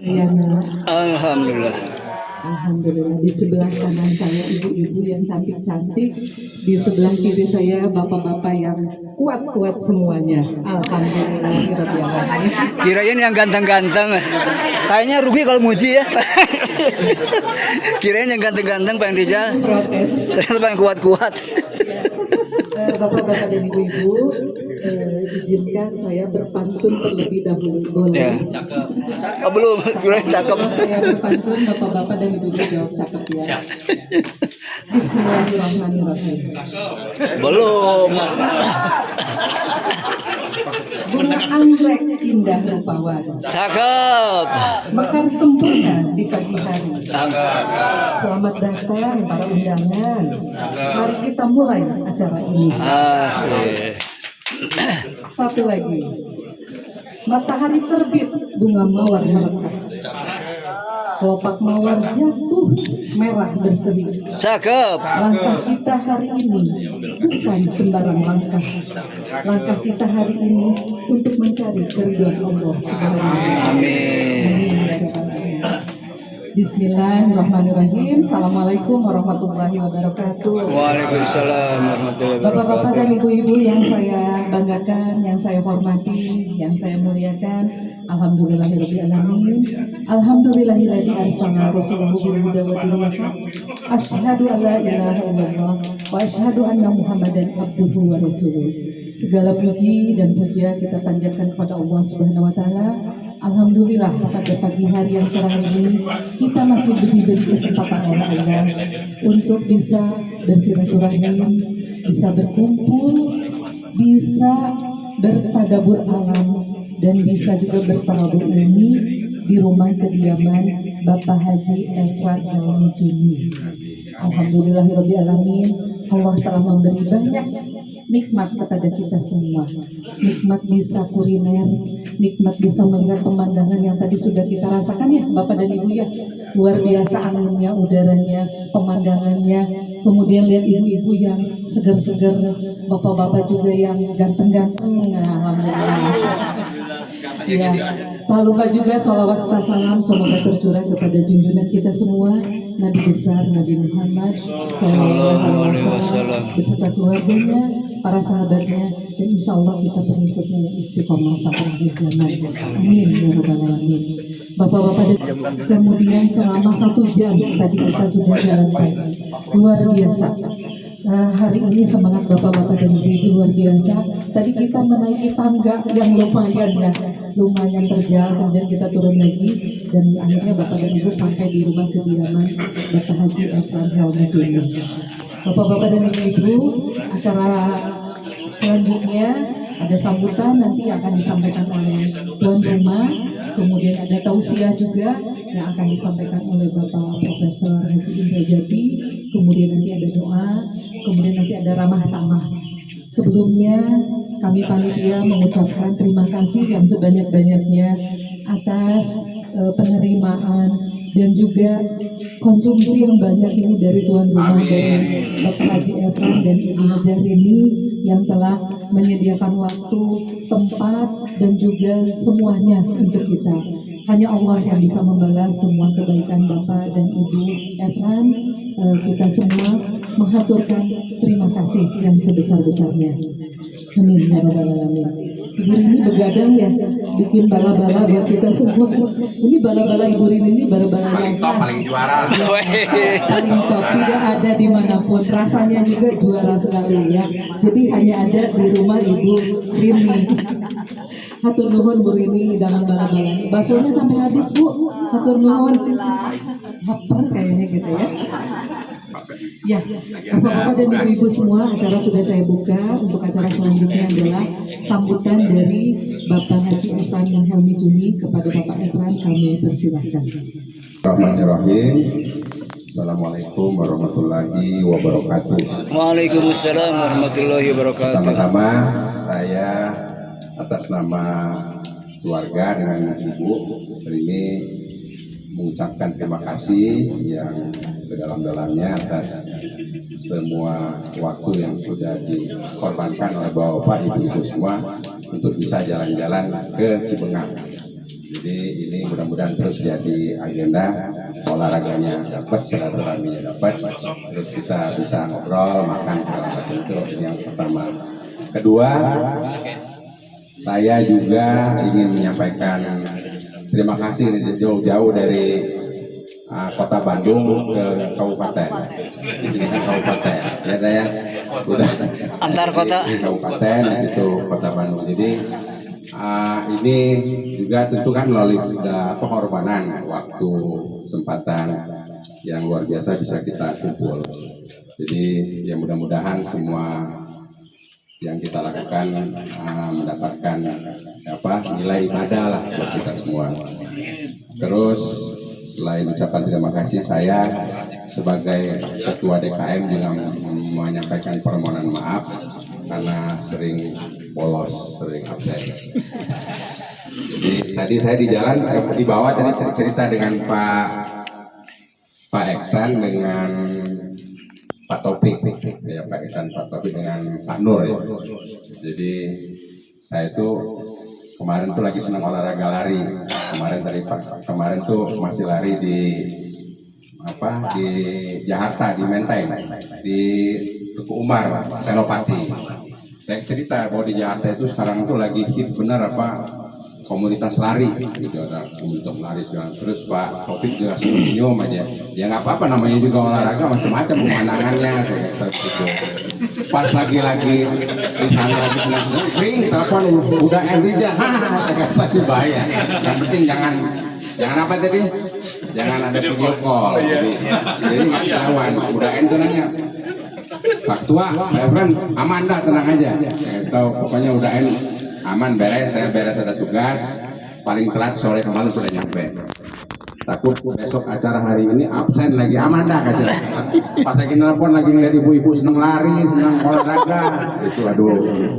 Ya, Nak. Alhamdulillah. Alhamdulillah, di sebelah kanan saya ibu-ibu yang cantik-cantik, di sebelah kiri saya bapak-bapak yang kuat-kuat semuanya. Alhamdulillah, Kirain yang ganteng-ganteng. Kayaknya rugi kalau muji ya. Kirain yang ganteng-ganteng Pak Rijal. protes. Ternyata yang kuat-kuat. Bapak-bapak dan ibu-ibu, izinkan saya berpantun terlebih dahulu. Boleh? Ya. Oh, belum, kirain cakep. Kalau saya berpantun, bapak-bapak dan ibu-ibu jawab cakep ya. Bismillahirrahmanirrahim. Belum. Bunga anggrek indah rupawan, Cakep. mekar sempurna di pagi hari. Selamat datang para undangan. Mari kita mulai acara ini. Asik. Satu lagi. Matahari terbit, bunga mawar meresap. Kelopak mawar jatuh, merah berseri. Cakep. Langkah kita hari ini bukan sembarang langkah. Langkah kita hari ini untuk mencari keridhaan Allah Subhanahu wa Ta'ala. Amin. Amin ya Rabbal Alamin. Bismillahirrahmanirrahim. Assalamualaikum warahmatullahi wabarakatuh. Waalaikumsalam warahmatullahi Bapak-bapak dan wabarakatuh. ibu-ibu yang saya banggakan, yang saya hormati, yang saya muliakan, alhamdulillahirobbilalamin, alhamdulillahilladzi arsala rasulahu bil huda wa dinil haq, asyhadu an la ilaha illallah wa asyhadu anna muhammadan abduhu wa rasuluh. Segala puji dan puja kita panjatkan kepada Allah Subhanahu wa taala. Alhamdulillah pada pagi hari yang cerah ini kita masih diberi kesempatan oleh Allah untuk bisa bersilaturahim, bisa berkumpul, bisa bertadabur alam, dan bisa juga bertawabur ilmi di rumah kediaman Bapak Haji Efran Helmi Juni. Alhamdulillahirobbilalamin, Allah telah memberi banyak nikmat kepada kita semua. Nikmat bisa kuliner, nikmat bisa melihat pemandangan yang tadi sudah kita rasakan ya Bapak dan Ibu ya. Luar biasa anginnya, udaranya, pemandangannya. Kemudian lihat ibu-ibu yang seger-seger, bapak-bapak juga yang ganteng-ganteng. Nah, alhamdulillah. Ya, tak lupa juga sholawat serta salam semoga tercurah kepada junjungan kita semua, Nabi besar Nabi Muhammad Sallallahu Alaihi Wasallam beserta keluarganya, para sahabatnya, dan insya Allah kita pengikutnya yang istiqomah sampai akhir zaman. Amin ya rabbal alamin. Bapak-bapak, dan kemudian selama 1 jam tadi kita sudah jalankan, luar biasa. Hari ini semangat bapak-bapak dan ibu luar biasa. Tadi kita menaiki tangga yang lumayan terjal, kemudian kita turun lagi dan akhirnya bapak dan ibu sampai di rumah kediaman Bapak Haji Efran Helmi Juni. Bapak-bapak dan ibu, acara selanjutnya ada sambutan nanti akan disampaikan oleh tuan rumah, kemudian ada tausiah juga yang akan disampaikan oleh Bapak Profesor Haji Indra Jati, kemudian nanti ada doa, kemudian nanti ada ramah tamah. Sebelumnya kami panitia mengucapkan terima kasih yang sebanyak-banyaknya atas penerimaan dan juga konsumsi yang banyak ini dari tuan rumah, dari Bapak Haji Efran dan Ibu Hajar ini yang telah menyediakan waktu, tempat, dan juga semuanya untuk kita. Hanya Allah yang bisa membalas semua kebaikan Bapak dan Ibu Efran. Kita semua mengaturkan terima kasih yang sebesar-besarnya. Amin ya rabbal alamin. Ibu Rini begadang ya, bikin bala-bala buat kita semua. Ini bala-bala Ibu Rini ini bala-bala yang khas, paling juara, paling top, tidak ada dimanapun. Rasanya juga juara sekali ya. Jadi hanya ada di rumah Ibu Rini. Hatur nuhun Bu Rini dengan bala-balanya. Baksonya sampai habis Bu. Hatur nuhun. Haper kayaknya gitu ya. Ya, bapak-bapak dan ibu-ibu semua, acara sudah saya buka. Untuk acara selanjutnya adalah sambutan dari Bapak Haji Efran Helmi Juni. Kepada Bapak Efran kami persilahkan. Bismillahirrahmanirrahim. Assalamualaikum warahmatullahi wabarakatuh. Waalaikumsalam warahmatullahi wabarakatuh. Pertama-tama saya atas nama keluarga dengan ibu hari ini mengucapkan terima kasih yang sedalam-dalamnya atas semua waktu yang sudah dikorbankan oleh bapak-bapak, ibu-ibu semua untuk bisa jalan-jalan ke Cibengang. Jadi ini mudah-mudahan terus jadi agenda, olahraganya dapat, silaturahminya dapat, terus kita bisa ngobrol, makan segala macam itu yang pertama. Kedua, saya juga ingin menyampaikan terima kasih jauh-jauh dari kota Bandung ke kabupaten. Di sini kan kabupaten, ya saya udah Antar kota. di kabupaten, di situ kota Bandung. Jadi ini juga tentu kan melalui pengorbanan waktu, kesempatan yang luar biasa bisa kita kumpul. Jadi ya mudah-mudahan semua yang kita lakukan mendapatkan nilai ibadah lah buat kita semua. Terus selain ucapan terima kasih, saya sebagai ketua DKM juga menyampaikan permohonan maaf karena sering bolos, sering absen. Jadi tadi saya di jalan di bawah tadi cerita dengan Pak Eksan dengan Pak Topik, ya Pak Eksan, Pak Topik dengan Pak Nur ya. Jadi saya itu kemarin tuh lagi senang olahraga lari. Kemarin tuh masih lari di Jakarta, di Menteng, di Tuku Umar, Senopati. Saya cerita bahwa di Jakarta itu sekarang tuh lagi hit bener komunitas lari, gitu, ada komunitas lari segala. Terus Pak Topik juga senyum aja. Ya nggak apa-apa, namanya juga olahraga, macam-macam pemandangannya. Gitu. Pas lagi di sana lagi senang-senang, ring telepon udah Enrija, saya kasih bahaya. Yang penting jangan apa tadi? Jangan ada video call. Jadi nggak ketahuan. Udah Enrija nanya, Pak Tua, Pak Efren, aman dah, tenang aja. Saya tahu pokoknya udah aman, beres, saya beres ada tugas, paling telat sore kemarin sudah nyampe. Takut besok acara hari ini absen lagi, aman dah kasih. Pas lagi nelpon lagi ngeliat ibu-ibu seneng lari, seneng olahraga, itu aduh.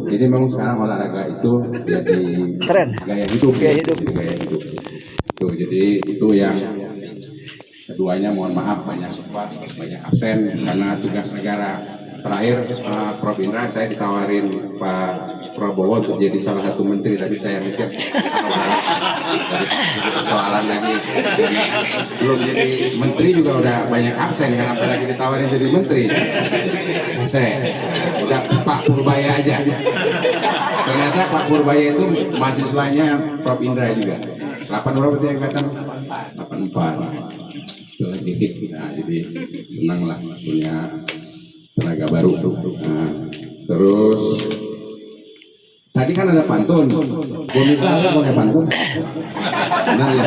Jadi memang sekarang olahraga itu jadi Tren. gaya hidup. Gaya hidup. Tuh, jadi itu yang keduanya, mohon maaf banyak absen karena tugas negara. Terakhir Prof Indra, saya ditawarin Pak Prabowo untuk jadi salah satu menteri, tapi saya mikir jadi persoalan lagi. Belum jadi menteri juga udah banyak absen, kenapa lagi ditawarin jadi menteri? Saya udah Pak Purbaya aja. Ternyata Pak Purbaya itu mahasiswanya Prof Indra juga. 8 berapa tadi angkatan? 84. Nah, jadi senang lah punya tenaga baru. Nah, terus tadi kan ada pantun. Bu Mita boleh pantun? Benar ya?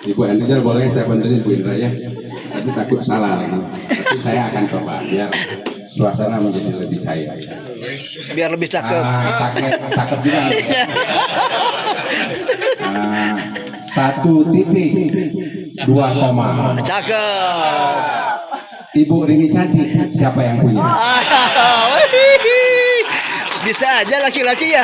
Ibu Enrijar boleh saya bantuin Bu Indra ya? Tapi takut salah lagi. Tapi saya akan coba biar suasana menjadi lebih cair. Biar lebih cakep. Pakai cakep juga. Ya. 1.2 koma. Cakep. Ibu Rini cantik, siapa yang punya? Bisa aja laki-laki ya.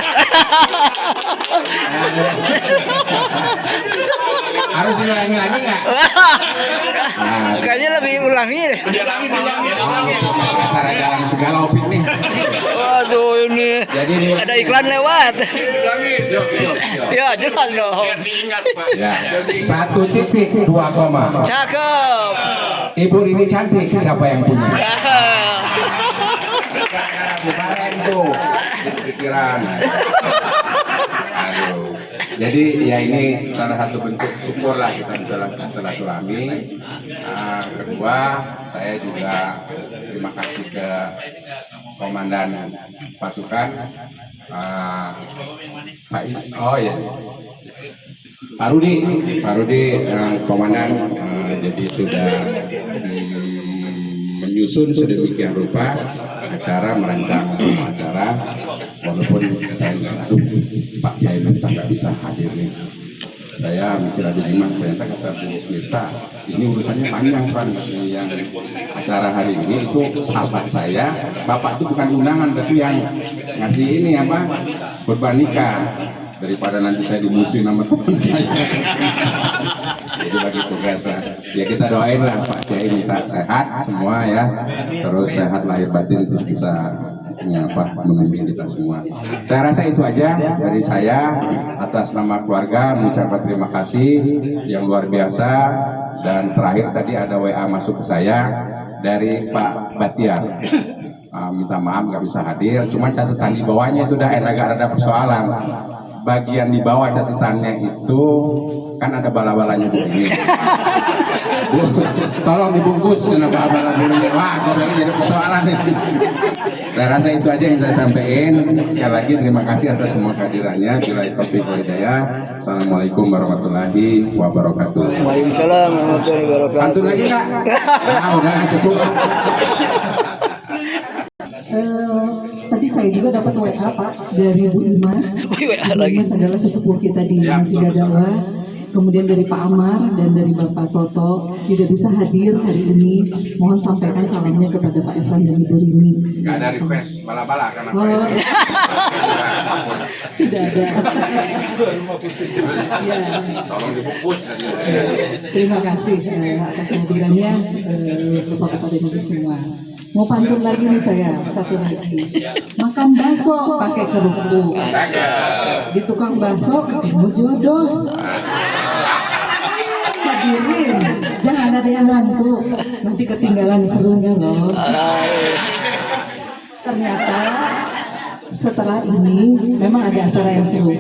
Harus diulangi lagi nggak? Nah, Kayaknya lebih ulangi deh. acara jalan segala opik nih. Waduh, ini Jadi ini ada iklan lewat. Yuk. Ya, jelas dong. Ya. 1.2 koma. Cakep. Ibu Rini cantik, siapa yang punya? Kemarin tuh pikiran. Aduh. Jadi ya ini salah satu bentuk syukur lah kita bisa silaturahmi. Kedua, saya juga terima kasih ke Komandan Pasukan Pak Rudi Komandan, jadi sudah menyusun sedemikian rupa acara, merancang acara, walaupun saya Pak Kiai minta nggak bisa hadir nih. Saya mikir ada gimana, ternyata kata Bu Mirta, ini urusannya panjang Pak. Yang acara hari ini itu sahabat saya, Bapak itu bukan undangan tapi yang ngasih ini kurban nikah, daripada nanti saya dimusuhin sama teman saya. Jadi bagi tugas lah. Ya kita doain lah Pak Kiai minta sehat semua ya, terus sehat lahir batin terus bisa memimpin kita semua. Saya rasa itu aja dari saya, atas nama keluarga mengucapkan terima kasih yang luar biasa. Dan terakhir tadi ada WA masuk ke saya dari Pak Batiar, minta maaf nggak bisa hadir, cuma catatan di bawahnya itu udah agak ada persoalan. Bagian di bawah catatannya itu kan ada bala-balanya begini. Tolong dibungkus bala-bala begini. Wah, jadi persoalan ini. Saya rasa itu aja yang saya sampaikan. Sekali lagi terima kasih atas semua kehadirannya. Bila taufiq wal hidayah. Assalamualaikum warahmatullahi wabarakatuh. Waalaikumsalam warahmatullahi wabarakatuh. Pantun lagi nggak? Nah, udah cukup. Tadi saya juga dapat WA Pak dari Bu Imas. Bu Imas adalah sesepuh kita di Masjid Gadawa. Kemudian dari Pak Amar dan dari Bapak Toto tidak bisa hadir hari ini. Mohon sampaikan salamnya kepada Pak Efran dan Ibu Rini. Nggak ada request bala-bala karena tidak ada. Ya. tolong dibungkus. Terima kasih atas kehadirannya Bapak-bapak dan Ibu semua. Mau pantun lagi nih saya, satu lagi. Makan bakso pakai kerupuk. Di tukang bakso ketemu jodoh. Hadirin, jangan ada yang ngantuk. Nanti ketinggalan serunya loh. Ternyata setelah ini memang ada acara yang seru,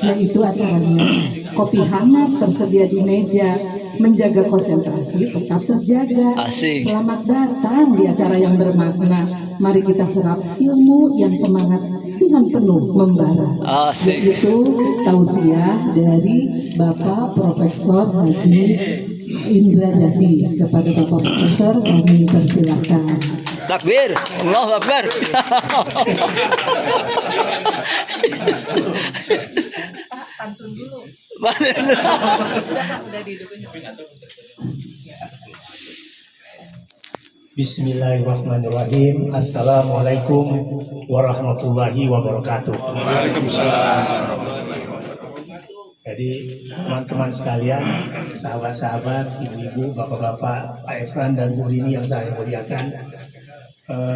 yaitu acaranya kopi hangat tersedia di meja. Menjaga konsentrasi tetap terjaga. Asik. Selamat datang di acara yang bermakna. Mari kita serap ilmu yang semangat dengan penuh membara. Asik. Yaitu tausiah dari Bapak Profesor Haji Indra Jati. Kepada Bapak Profesor kami persilakan. Takbir, Allahu Akbar. Pantun dulu. Bismillahirrahmanirrahim. Assalamualaikum warahmatullahi wabarakatuh. Jadi teman-teman sekalian, sahabat-sahabat, ibu-ibu, bapak-bapak, Pak Efran dan Bu Rini yang saya muliakan,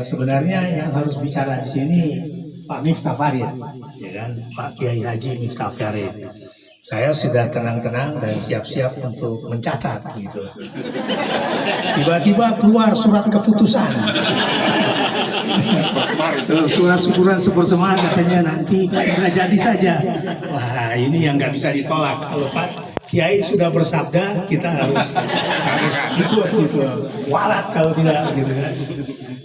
sebenarnya yang harus bicara di sini Pak Miftah Farid, ya kan? Pak Kiai Haji Miftah Farid. Saya sudah tenang-tenang dan siap-siap untuk mencatat gitu. Tiba-tiba keluar surat keputusan. Surat syukuran sebersama katanya nanti Pak Indra Jati saja. Wah, ini yang nggak bisa ditolak. Kalau Pak Kiai sudah bersabda, kita harus ikut gitu. Warat kalau tidak gitu kan.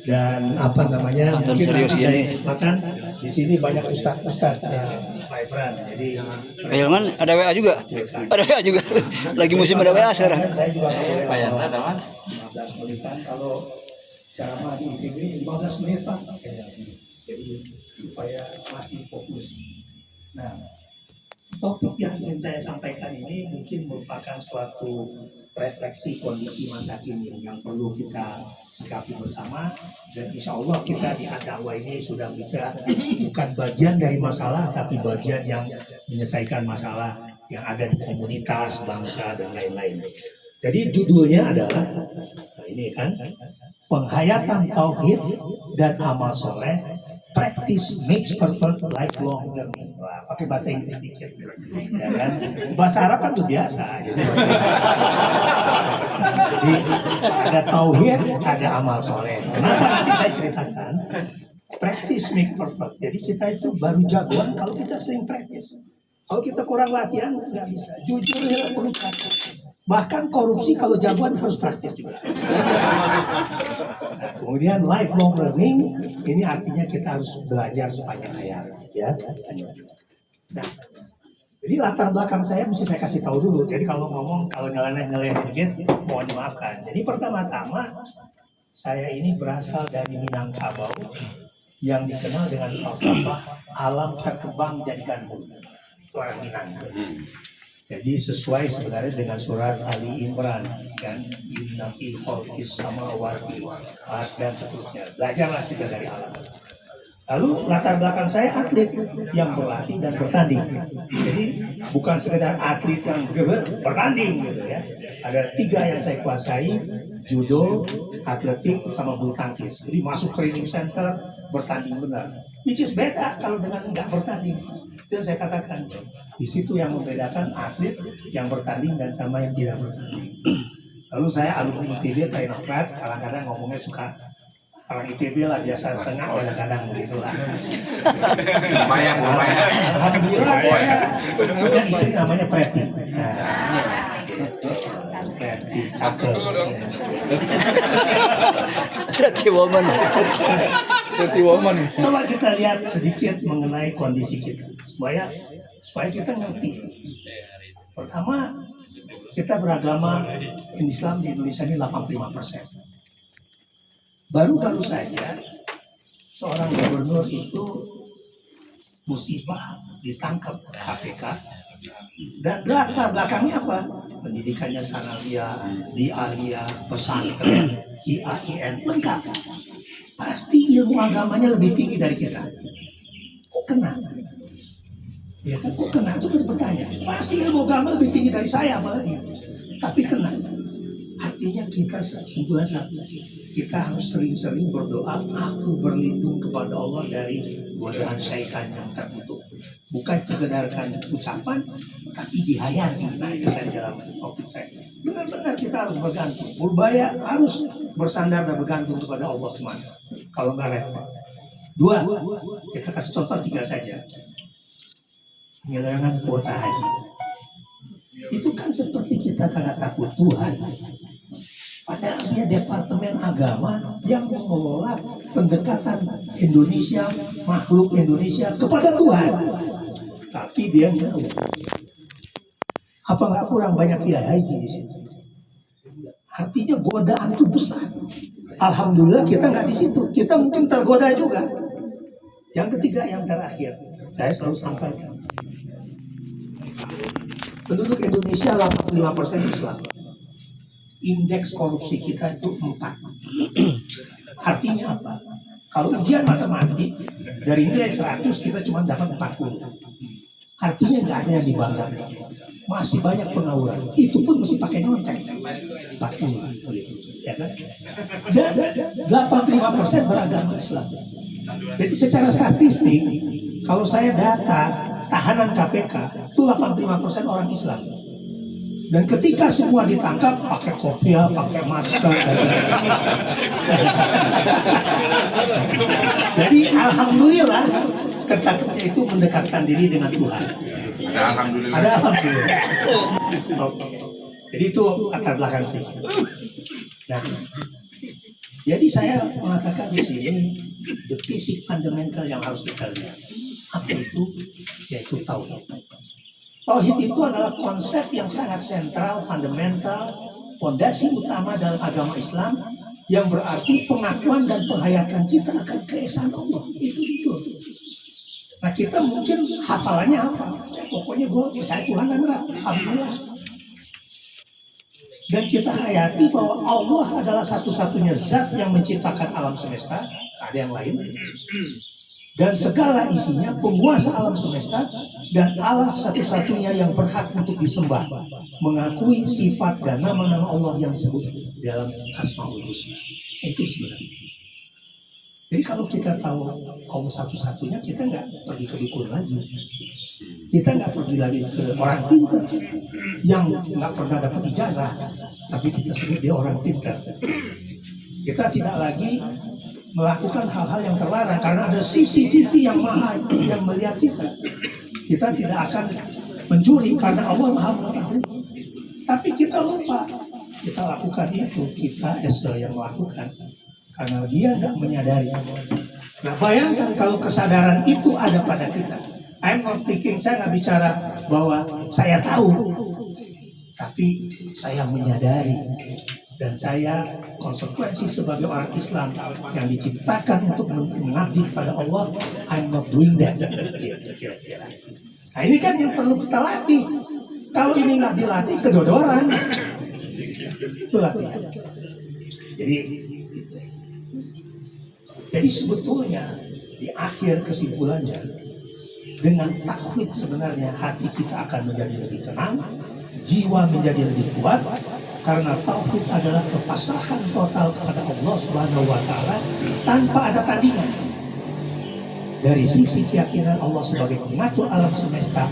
Dan apa namanya? Nonton Mungkin serius nanti dari ini. kesempatan di sini banyak ustadz-ustadz ya, Pak Efran. Jadi Hilman ada WA juga. Ada WA juga. Lagi musim ada WA sekarang. saya juga nggak boleh 15 menitan kalau ceramah di ITB 15 menit Pak. Jadi supaya masih fokus. Nah, topik yang ingin saya sampaikan ini mungkin merupakan suatu refleksi kondisi masa kini yang perlu kita sikapi bersama, dan insya Allah kita di Ad-Da'wah ini sudah bicara bukan bagian dari masalah tapi bagian yang menyelesaikan masalah yang ada di komunitas, bangsa dan lain-lain. Jadi judulnya adalah ini kan, penghayatan tauhid dan amal soleh. Practice makes perfect, lifelong learning. Wah, pakai bahasa Inggris dikit, ya kan? Bahasa Arab kan tuh biasa. Jadi ada tauhid, ada amal soleh. Kenapa nanti saya ceritakan? Practice make perfect. Jadi kita itu baru jagoan kalau kita sering practice. Kalau kita kurang latihan nggak bisa. Jujur ya perlu praktis. Bahkan korupsi kalau jagoan harus praktis juga. Nah, kemudian lifelong learning ini artinya kita harus belajar sepanjang hayat, ya. Nah, jadi latar belakang saya mesti saya kasih tahu dulu. Jadi kalau ngomong kalau nyeleneh dikit, mohon dimaafkan. Jadi pertama-tama saya ini berasal dari Minangkabau yang dikenal dengan falsafah alam terkembang jadikan bumi. Itu orang Minang. Jadi sesuai sebenarnya dengan surat Ali Imran kan, inna fi khalqis samawati dan seterusnya. Belajarlah kita dari alam. Lalu latar belakang saya atlet yang berlatih dan bertanding. Jadi bukan sekedar atlet yang bertanding gitu ya. Ada 3 yang saya kuasai, judo, atletik, sama bulu tangkis. Jadi masuk training center, bertanding benar. Which is beda kalau dengan nggak bertanding. Itu yang saya katakan. Di situ yang membedakan atlet yang bertanding dan sama yang tidak bertanding. Lalu saya alumni ITB, teknokrat, kadang-kadang ngomongnya suka orang ITB lah, biasa sengak kadang-kadang begitu lah. Lumayan. Alhamdulillah saya punya istri namanya Preti. Preti, cakep. Pretty woman. Coba kita lihat sedikit mengenai kondisi kita supaya kita ngerti. Pertama, kita beragama Islam di Indonesia ini 85%. Baru-baru saja seorang gubernur itu musibah ditangkap KPK dan latar belakangnya apa? Pendidikannya sanawiyah, dialiyah, pesantren, IAIN lengkap. Pasti ilmu agamanya lebih tinggi dari kita. Kok kena? Ya kan, kok kena? Itu bertanya. Pasti ilmu agama lebih tinggi dari saya apalagi. Tapi kena. Artinya kita kesimpulan satu. Kita harus sering-sering berdoa, aku berlindung kepada Allah dari godaan syaitan yang terkutuk. Bukan sekedarkan ucapan, tapi dihayati. Nah, itu tadi dalam topik saya. Benar-benar kita harus bergantung. Purbaya harus bersandar dan bergantung kepada Allah semata. Kalau nggak repot. Dua, kita kasih contoh 3 saja. Penyelewengan kuota haji. Itu kan seperti kita kagak takut Tuhan. Padahal dia departemen agama yang mengelola pendekatan Indonesia, makhluk Indonesia kepada Tuhan. Tapi dia tahu. Apa nggak kurang banyak kiai haji di situ? Artinya godaan itu besar. Alhamdulillah kita nggak di situ. Kita mungkin tergoda juga. Yang ketiga, yang terakhir, saya selalu sampaikan. Penduduk Indonesia 85% Islam. Indeks korupsi kita itu 4. Artinya apa? Kalau ujian matematik dari nilai 100 kita cuma dapat 40. Artinya nggak ada yang dibanggakan. Masih banyak pengawuran. Itu pun mesti pakai nyontek. 40 gitu, ya kan? Dan 85% beragama Islam. Jadi secara statistik, kalau saya data tahanan KPK itu 85% orang Islam. Dan ketika semua ditangkap pakai kopiah, pakai masker dan sebagainya. Jadi alhamdulillah ketangkepnya itu mendekatkan diri dengan Tuhan. Ada alhamdulillah. Ada alhamdulillah. Oke. Jadi itu latar belakang sedikit. Nah, jadi saya mengatakan di sini the basic fundamental yang harus kita lihat. Apa itu? Yaitu tauhid. Tauhid itu adalah konsep yang sangat sentral, fundamental, fondasi utama dalam agama Islam yang berarti pengakuan dan penghayatan kita akan keesaan Allah. Itu. Nah kita mungkin hafalannya hafal. Ya, pokoknya gue percaya Tuhan dan alhamdulillah. Dan kita hayati bahwa Allah adalah satu-satunya zat yang menciptakan alam semesta, tak ada yang lain. Dan segala isinya penguasa alam semesta dan Allah satu-satunya yang berhak untuk disembah, mengakui sifat dan nama-nama Allah yang disebut dalam Asmaul Husna. Itu sebenarnya. Jadi kalau kita tahu Allah satu-satunya, kita nggak pergi ke dukun lagi. Kita nggak pergi lagi ke orang pintar yang nggak pernah dapat ijazah, tapi kita sebut dia orang pintar. Kita tidak lagi melakukan hal-hal yang terlarang karena ada CCTV yang maha yang melihat kita. Kita tidak akan mencuri karena Allah maha mengetahui. Tapi kita lupa kita lakukan itu, kita yang melakukan karena dia nggak menyadari. Nah bayangkan kalau kesadaran itu ada pada kita. I'm not thinking, saya nggak bicara bahwa saya tahu, tapi saya menyadari. Dan saya konsekuensi sebagai orang Islam yang diciptakan untuk mengabdi kepada Allah, I'm not doing that. Kira-kira. Nah ini kan yang perlu kita latih. Kalau ini nggak dilatih, kedodoran. Itu latihan. Jadi sebetulnya di akhir kesimpulannya, dengan takwid sebenarnya hati kita akan menjadi lebih tenang, jiwa menjadi lebih kuat. Karena tauhid adalah kepasrahan total kepada Allah Subhanahu wa taala tanpa ada tandingan. Dari sisi keyakinan Allah sebagai pengatur alam semesta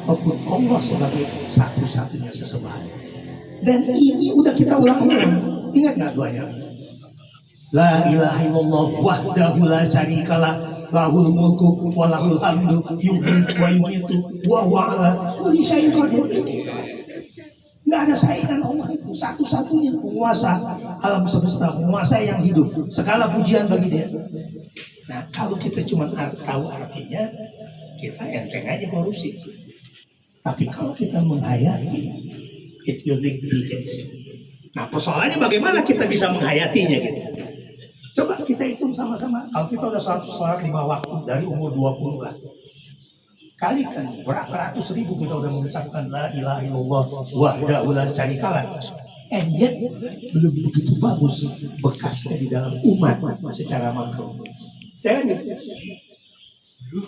ataupun Allah sebagai satu-satunya sesembahan. Dan ini udah kita ulang-ulang. Ingat nggak doanya? La ilaha illallah wahdahu la syarikalah lahul mulku wa lahul hamdu yuhyi wa yumiitu wa huwa ala kulli syai'in qadir. Nggak ada saingan Allah itu, satu-satunya penguasa alam semesta, penguasa yang hidup. Segala pujian bagi Dia. Nah, kalau kita cuma tahu artinya, kita enteng aja korupsi. Tapi kalau kita menghayati, it will make the difference. Nah, persoalannya bagaimana kita bisa menghayatinya gitu. Coba kita hitung sama-sama. Kalau kita udah sholat 5 waktu dari umur 20 lah. Kalikan berapa ratus ribu kita udah mengucapkan la ilaha illallah wahdahu la syarikalah. And yet belum begitu bagus bekasnya di dalam umat secara makro. Ya kan?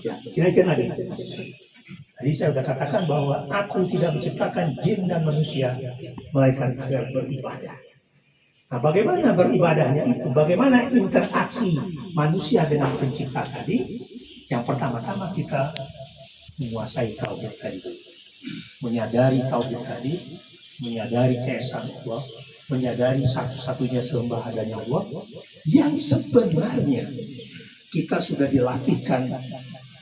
Ya, kira-kira lagi. Tadi saya sudah katakan bahwa aku tidak menciptakan jin dan manusia melainkan agar beribadah. Nah, bagaimana beribadahnya itu? Bagaimana interaksi manusia dengan pencipta tadi? Yang pertama-tama kita menguasai tauhid tadi, menyadari tauhid tadi, menyadari keesaan Allah, menyadari satu-satunya sembah adanya Allah, yang sebenarnya kita sudah dilatihkan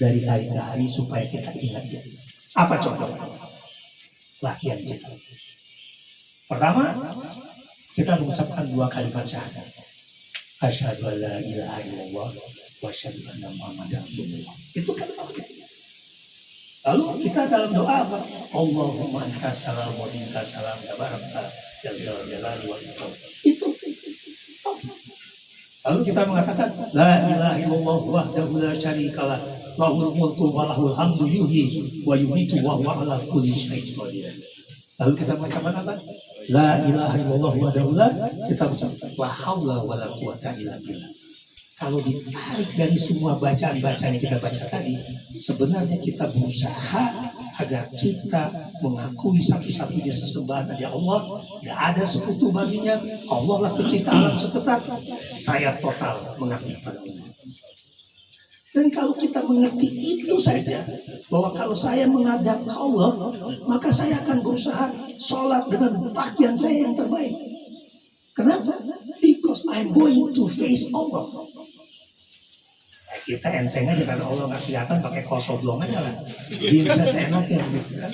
dari hari ke hari supaya kita ingat itu. Apa contohnya? Latihan kita. Pertama, kita mengucapkan 2 kalimat syahadat. Asyhadu an la ilaha illallah wa asyhadu anna Muhammadar Rasulullah. Itu kan tauhid. Lalu kita dalam doa apa? Allahumma anta salam wa minka salam tabarakta ya dzal jalali wal ikram. Itu. Lalu kita mengatakan la ilaha illallah wahdahu la syarikalah lahul mulku wa lahul hamdu yuhyi wa yumiitu wa huwa ala kulli syai'in qadir. Lalu kita mengucapkan apa? La ilaha illallah wahdahu la, kita mengucapkan la haula wala quwata illa billah. Kalau ditarik dari semua bacaan-bacaan yang kita baca tadi, sebenarnya kita berusaha agar kita mengakui satu-satunya sesembahan dari Allah, tidak ada sekutu baginya, Allah lah pencipta alam semesta, saya total mengabdi pada Allah. Dan kalau kita mengerti itu saja, bahwa kalau saya menghadap ke Allah, maka saya akan berusaha sholat dengan pakaian saya yang terbaik. Kenapa? Because I'm going to face Allah. Kita enteng aja karena Allah nggak kelihatan, pakai kaos oblong aja lah, jeansnya seenaknya gitu kan.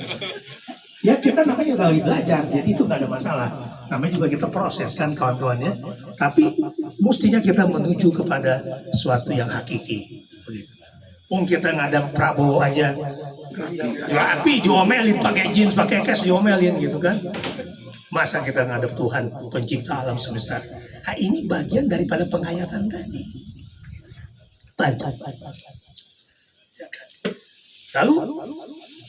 Ya kita namanya juga lagi belajar, jadi itu nggak ada masalah. Namanya juga kita proses kan kawan-kawannya. Tapi mestinya kita menuju kepada suatu yang hakiki. Begitu. Kita ngadap Prabowo aja, rapi diomelin, pakai jeans, pakai kaos diomelin gitu kan. Masa kita ngadap Tuhan pencipta alam semesta? Nah, ini bagian daripada penghayatan tadi. Lalu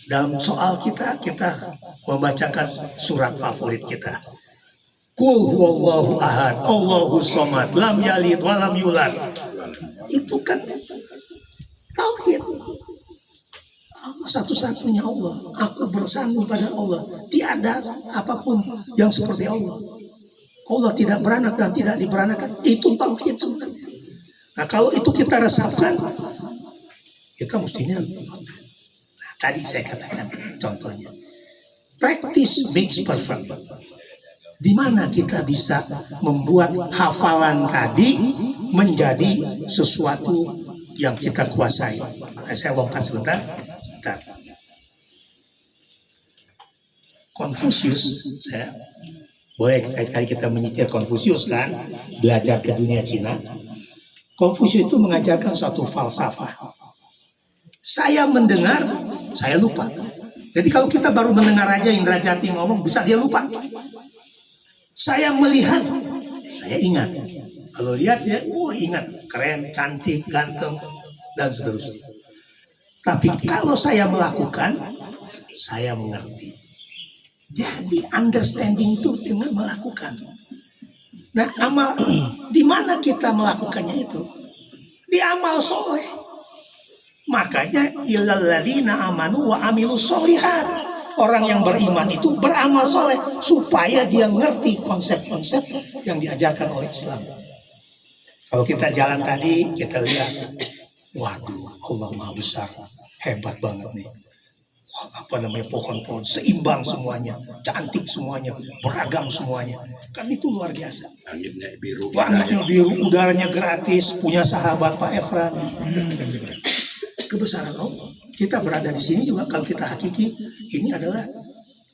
dalam soal kita membacakan surat favorit kita. Qul huwallahu ahad, Allahus samad, lam yalid wa lam yulad. Itu kan tauhid. Allah satu-satunya Allah. Aku bersandung pada Allah. Tiada apapun yang seperti Allah. Allah tidak beranak dan tidak diberanakan. Itu tauhid sebenarnya. Nah, kalau itu kita resapkan, kita mestinya. Nah, tadi saya katakan contohnya, practice makes perfect. Di mana kita bisa membuat hafalan tadi menjadi sesuatu yang kita kuasai. Nah, saya lompat sebentar. Confucius, boleh sekali kita menyitir Confucius kan, belajar ke dunia Cina. Confucius itu mengajarkan suatu falsafah. Saya mendengar, saya lupa. Jadi kalau kita baru mendengar aja Indra Jati ngomong, bisa dia lupa. Saya melihat, saya ingat. Kalau lihat dia, ingat, keren, cantik, ganteng, dan seterusnya. Tapi kalau saya melakukan, saya mengerti. Jadi understanding itu dengan melakukan. Nah, amal di mana kita melakukannya itu? Di amal soleh. Makanya illalladzina amanu wa amilus sholihat. orang yang beriman itu beramal soleh supaya dia ngerti konsep-konsep yang diajarkan oleh Islam. Kalau kita jalan tadi, kita lihat, waduh, Allah Maha Besar, hebat banget nih. Wah, apa namanya, pohon-pohon seimbang semuanya, cantik semuanya, beragam semuanya. Kan itu luar biasa. Langitnya biru, udaranya gratis, punya sahabat Pak Efran. Kebesaran Allah. Kita berada di sini juga kalau kita hakiki, ini adalah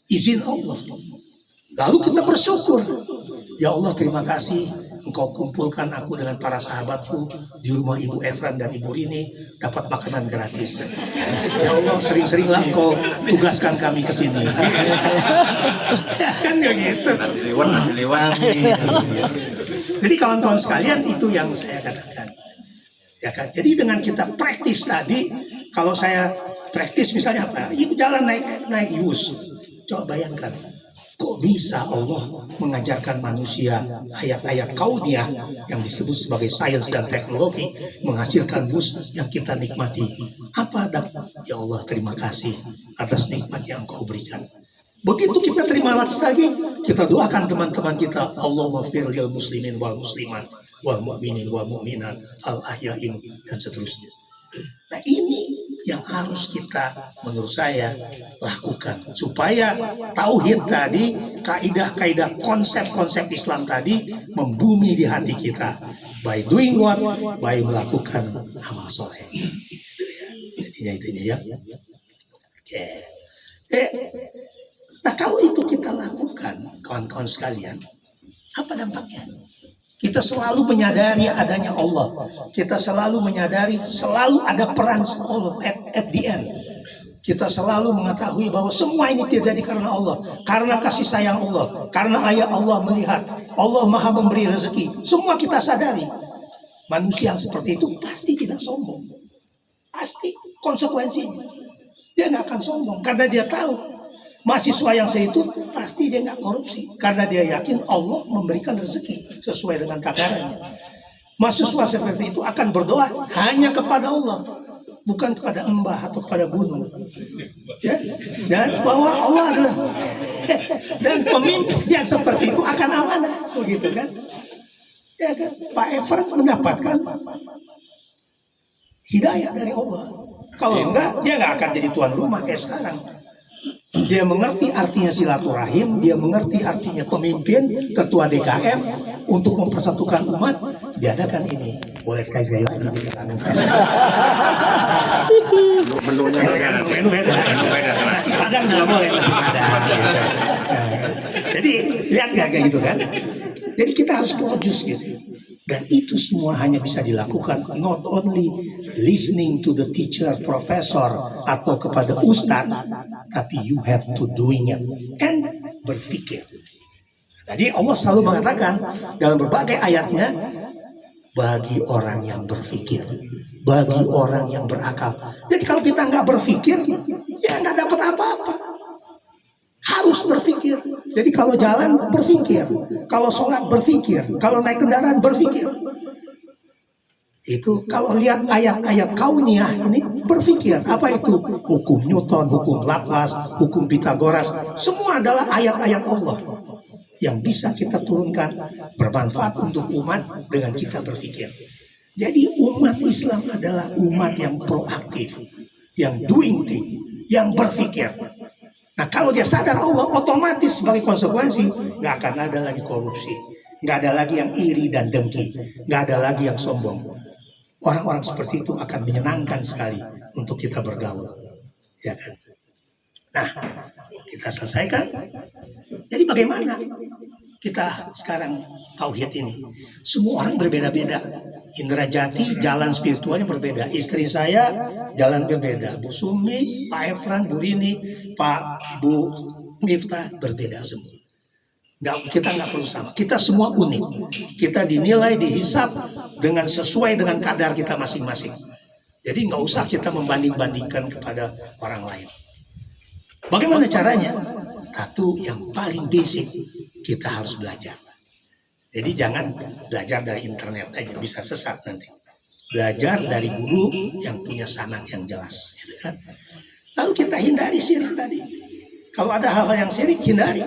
izin Allah. Lalu kita bersyukur. Ya Allah, terima kasih Engkau kumpulkan aku dengan para sahabatku di rumah Ibu Efran dan Ibu Rini, dapat makanan gratis. Ya Allah, sering-seringlah Engkau tugaskan kami ke sini. Ya kan gitu. Amin. Jadi kawan-kawan sekalian, itu yang saya katakan. Ya kan? Jadi dengan kita praktis tadi, kalau saya praktis misalnya apa? Ibu jalan naik Yus. Coba bayangkan, kok bisa Allah mengajarkan manusia ayat-ayat kauniyah yang disebut sebagai sains dan teknologi menghasilkan bus yang kita nikmati. Apa adab? Ya Allah, terima kasih atas nikmat yang Engkau berikan. Begitu kita terima lagi, kita doakan teman-teman kita, Allahumma fir lil muslimin wal muslimat wal mu'minin wal mu'minat al ahya'in dan seterusnya. Nah, ini yang harus kita, menurut saya, lakukan supaya tauhid tadi, kaidah-kaidah, konsep-konsep Islam tadi membumi di hati kita. By doing what? By melakukan amal soleh. Itu ya, jadinya ya. Oke. Nah, kalau itu kita lakukan, kawan-kawan sekalian, apa dampaknya? Kita selalu menyadari adanya Allah. Kita selalu menyadari selalu ada peran Allah at the end. Kita selalu mengetahui bahwa semua ini terjadi karena Allah, karena kasih sayang Allah, karena ayat Allah melihat, Allah Maha memberi rezeki. Semua kita sadari. Manusia yang seperti itu pasti tidak sombong. Pasti konsekuensinya. Dia nggak akan sombong karena dia tahu. Mahasiswa yang itu pasti dia nggak korupsi karena dia yakin Allah memberikan rezeki sesuai dengan takarannya. Mahasiswa seperti itu akan berdoa hanya kepada Allah, bukan kepada embah atau kepada gunung. Ya, dan bahwa Allah adalah dan pemimpin yang seperti itu akan amanah, begitu kan? Ya kan? Pak Efrat mendapatkan hidayah dari Allah. Kalau enggak, dia nggak akan jadi tuan rumah kayak sekarang. Dia mengerti artinya silaturahim, dia mengerti artinya pemimpin, ketua DKM untuk mempersatukan umat. Diadakan ini, boleh sekali-sekali lagi. Menu beda. Nasi Padang juga boleh, nasi Padang. Jadi lihat gak kayak gitu kan? Jadi kita harus produce gitu. Dan itu semua hanya bisa dilakukan not only listening to the teacher, profesor, atau kepada ustadz, tapi you have to doing it and berpikir. Jadi Allah selalu mengatakan dalam berbagai ayatnya, bagi orang yang berpikir, bagi orang yang berakal. Jadi kalau kita nggak berpikir, ya nggak dapat apa-apa. Harus berpikir. Jadi kalau jalan berpikir, kalau sholat berpikir, kalau naik kendaraan berpikir. Itu kalau lihat ayat-ayat kauniyah ini berpikir. Apa itu? Hukum Newton, hukum Laplace, hukum Pitagoras. Semua adalah ayat-ayat Allah yang bisa kita turunkan bermanfaat untuk umat dengan kita berpikir. Jadi umat Islam adalah umat yang proaktif, yang doing thing, yang berpikir. Nah, kalau dia sadar Allah, otomatis sebagai konsekuensi nggak akan ada lagi korupsi, nggak ada lagi yang iri dan dengki, nggak ada lagi yang sombong. Orang-orang seperti itu akan menyenangkan sekali untuk kita bergaul, ya kan? Nah, kita selesaikan. Jadi bagaimana kita sekarang tauhid ini? Semua orang berbeda-beda. Indra Jati jalan spiritualnya berbeda. Istri saya jalan berbeda. Bu Sumi, Pak Efran, Bu Rini, Pak Ibu Miftah berbeda semua. Kita nggak perlu sama. Kita semua unik. Kita dinilai, dihisap dengan sesuai dengan kadar kita masing-masing. Jadi nggak usah kita membanding-bandingkan kepada orang lain. Bagaimana caranya? Satu yang paling basic, kita harus belajar. Jadi jangan belajar dari internet aja, bisa sesat nanti. Belajar dari guru yang punya sanad yang jelas, gitu kan? Lalu kita hindari syirik tadi. Kalau ada hal-hal yang syirik, hindari.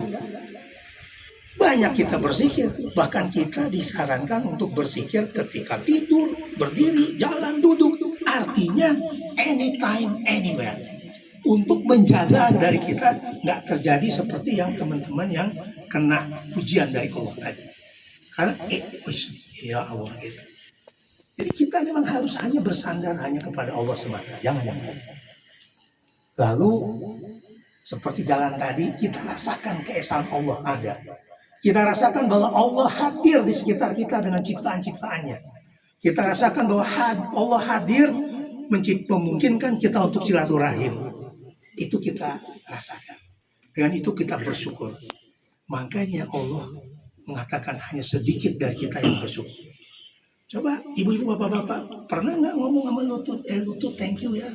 Banyak kita berzikir, bahkan kita disarankan untuk berzikir ketika tidur, berdiri, jalan, duduk. Artinya anytime, anywhere. Untuk menjaga dari kita nggak terjadi seperti yang teman-teman yang kena ujian dari Allah tadi. Karena ya Allah gitu. Jadi kita memang harus hanya bersandar hanya kepada Allah semata. Jangan. Lalu seperti jalan tadi, kita rasakan keesaan Allah ada. Kita rasakan bahwa Allah hadir di sekitar kita dengan ciptaan-ciptaannya. Kita rasakan bahwa Allah hadir memungkinkan kita untuk silaturahim. Itu kita rasakan. Dengan itu kita bersyukur. Makanya Allah mengatakan hanya sedikit dari kita yang bersyukur. Coba ibu-ibu, bapak-bapak, pernah nggak ngomong sama lutut? Lutut, thank you ya.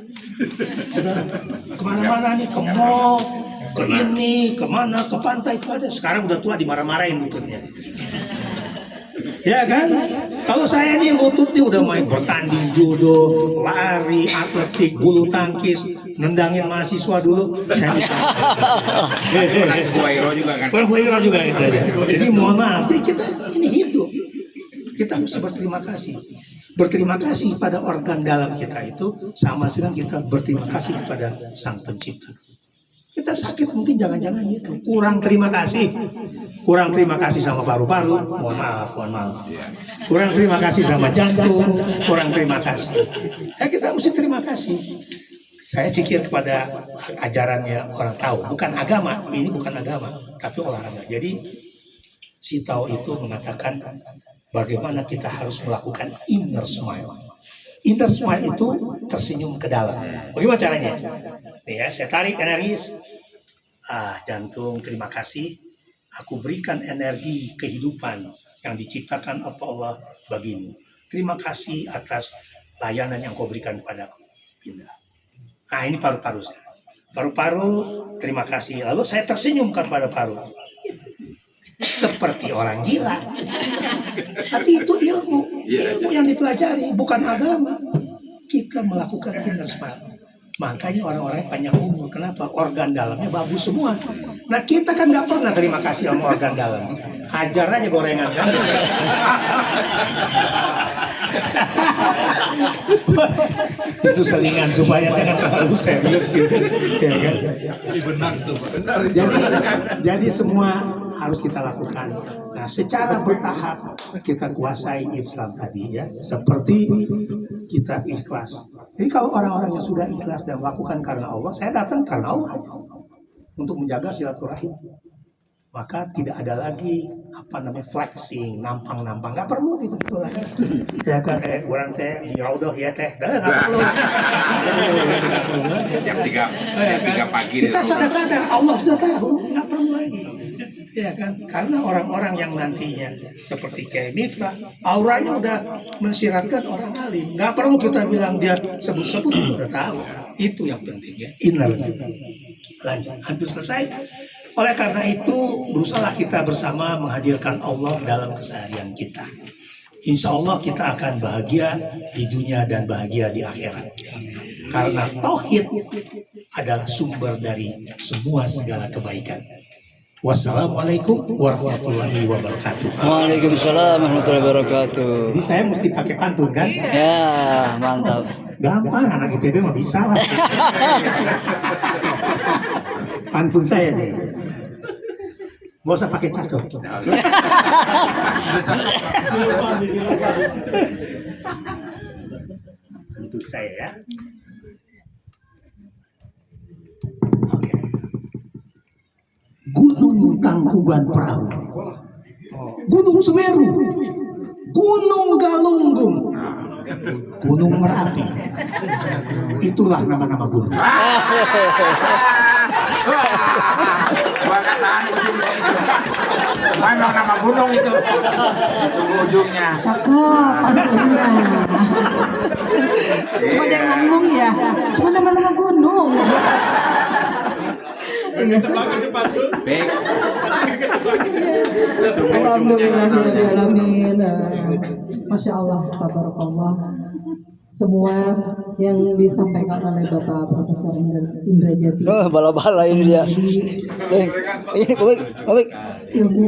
Udah kemana-mana nih, ke mall, ke ini, kemana, ke pantai, sekarang udah tua dimarah-marahin lututnya. Ya kan? Kalau saya nih lutut nih udah main bertanding judo, lari, atletik, bulu tangkis, nendangin mahasiswa dulu. Saya Bu Airo juga kan. Bu Airo juga gitu. Jadi mohon maaf, kita ini hidup. Kita mesti berterima kasih. Berterima kasih pada organ dalam kita itu sama dengan kita berterima kasih kepada Sang Pencipta. Kita sakit mungkin jangan-jangan gitu. Kurang terima kasih. Kurang terima kasih sama paru-paru. Mohon maaf. Kurang terima kasih sama jantung. Kurang terima kasih. Ya kita mesti terima kasih. Saya cikir kepada ajarannya orang tahu. Bukan agama. Ini bukan agama. Tapi olahraga. Jadi si Tao itu mengatakan bagaimana kita harus melakukan inner smile. Inner smile itu tersenyum ke dalam. Bagaimana caranya? Nih ya, saya tarik energi. Jantung, terima kasih. Aku berikan energi kehidupan yang diciptakan oleh Allah bagimu. Terima kasih atas layanan yang kau berikan kepadaku. Pindah. Ini paru-paru sekarang. Paru-paru, terima kasih. Lalu saya tersenyum kepada paru. Itu. Seperti orang gila. Tapi itu ilmu yang dipelajari, bukan agama. Kita melakukan inner smile. Makanya orang-orang panjang umur. Kenapa? Organ dalamnya bagus semua. Nah kita kan nggak pernah terima kasih sama organ dalam. Hajar aja gorengan kan. Itu selingan supaya jangan terlalu serius gitu. Ya kan? Jadi semua harus kita lakukan. Nah, secara bertahap kita kuasai Islam tadi ya, seperti kita ikhlas. Jadi kalau orang-orang yang sudah ikhlas dan melakukan karena Allah, saya datang karena Allah aja untuk menjaga silaturahim. Maka tidak ada lagi flexing, nampang-nampang, nggak perlu gitu lagi. Ya kan, orang teh di raudoh ya teh, nggak perlu. Jam 3 pagi. Kita sadar-sadar Allah sudah tahu, nggak perlu lagi. Ya kan, karena orang-orang yang nantinya seperti kayak Miftah, auranya udah mensiratkan orang alim. Nggak perlu kita bilang dia sebut-sebut, udah tahu. Itu yang penting ya, inner. Lanjut, hampir selesai. Oleh karena itu, berusaha kita bersama menghadirkan Allah dalam keseharian kita. Insya Allah kita akan bahagia di dunia dan bahagia di akhirat. Karena tauhid adalah sumber dari semua segala kebaikan. Wassalamualaikum warahmatullahi wabarakatuh. Waalaikumsalam warahmatullahi wabarakatuh. Jadi saya mesti pakai pantun kan? Ya, mantap. Gampang, anak ITB mah bisa lah. Pantun saya nih. Gak usah pakai cakep. Pantun saya ya. Oke. Gunung Tangkuban Perahu, Gunung Semeru, Gunung Galunggung, Gunung Merapi. Itulah nama-nama gunung. Kataan ujungnya itu. Mana nama gunung itu? Itu ujungnya. Cakep pantunnya. Cuma dia ngomong ya, cuma nama-nama gunung. Baik. Alhamdulillahirrahmanirrahim. Masya Allah, tabarakallah. semua yang disampaikan oleh Bapak Profesor Indra Jati. Oh, bala-bala ini dia. Jadi Ini balik. ilmu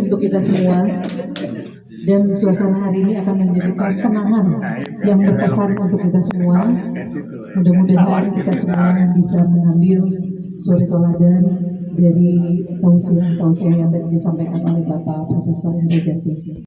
untuk kita semua, dan suasana hari ini akan menjadikan kenangan yang berkesan untuk kita semua. Mudah-mudahan kita semua bisa mengambil suri teladan dari tausiah yang tadi disampaikan oleh Bapak Profesor Indra Jati.